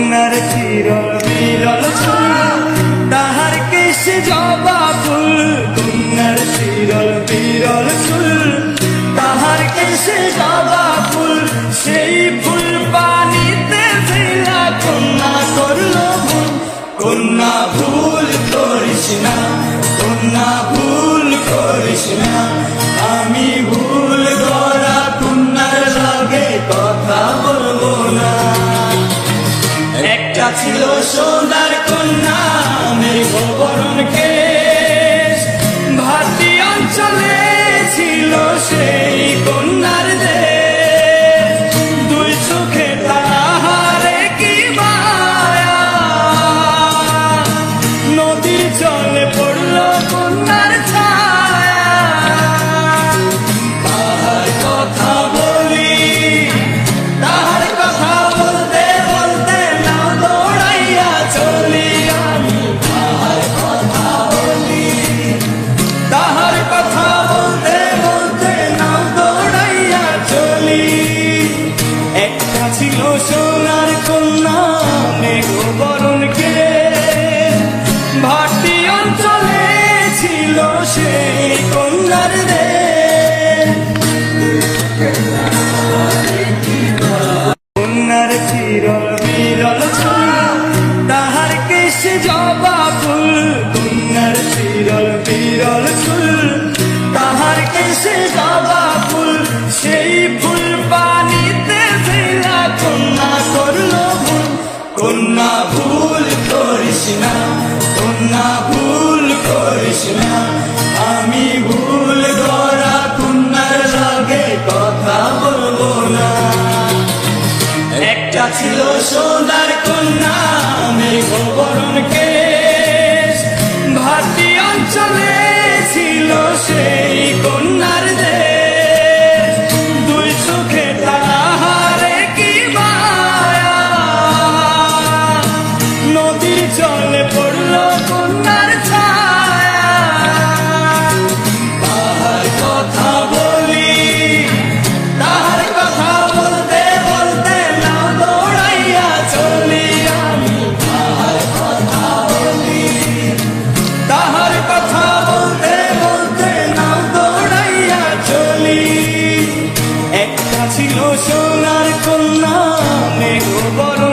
কন্যার চিরল বিরল চুল, তাহার কেশে জবা ফুল। কন্যার চিরল বিরল চুল, তাহার কেশে জবা ফুল। সেই ফুল পানিতে ফেলা কন্যা করলো ভুল। কন্যা ভুল করিস না, কন্যা ভুল করিস না। আমি ভুল করা কন্যার লগে কথা বলবো না। একটা ছিল সোনার কন্যা, মেঘবরণ কেশ। ভাটি অঞ্চলে ছিল সেই কন্যার দেশ। দুই চোখে তাহারে কি মায়া, নদীর জলে পড়লো কন্যার ছায়া। তাহার কথা বলি, তাহার কথা বলতে বলতে নাও দৌড়াইয়া চলি আমি। তাহার কথা বলি, তাহার কথা বলতে বলতে নাও দৌড়াইয়া চলি। একটা ছিল সোনার কন্যা, মেঘবরণ কেশ। ভাটি অঞ্চলে ছিল সেই কন্যার দেশ। কন্যার চিরল বিরল চুল, তাহার কেশে জবা ফুল। কন্যার চিরল বিরল চুল, তাহার কেশে জবা ফুল। সেই ফুল পানিতে ফেলা কন্যা করলো ভুল। কন্যা ভুল করিস না, কন্যা ভুল করিস না। আমি ভুল করা কন্যার লগে কথা বলবো না। একটা ছিল সোনার কন্যা, মেঘবরণ কেশ। ভাটি অঞ্চলে ছিল সেই কন্যার দেশ। দুই চোখে তাহারে কি মায়া, নদীর জলে পড়লো কন্যার ছায়া। তাহার কথা বলি, তাহার কথা বলতে বলতে নাও দৌড়াইয়া চলি আমি। তাহার কথা বলি, তাহার কথা বলতে বলতে নাও দৌড়াইয়া চলি। একটা ছিল সোনার কন্যা, মেঘবরণ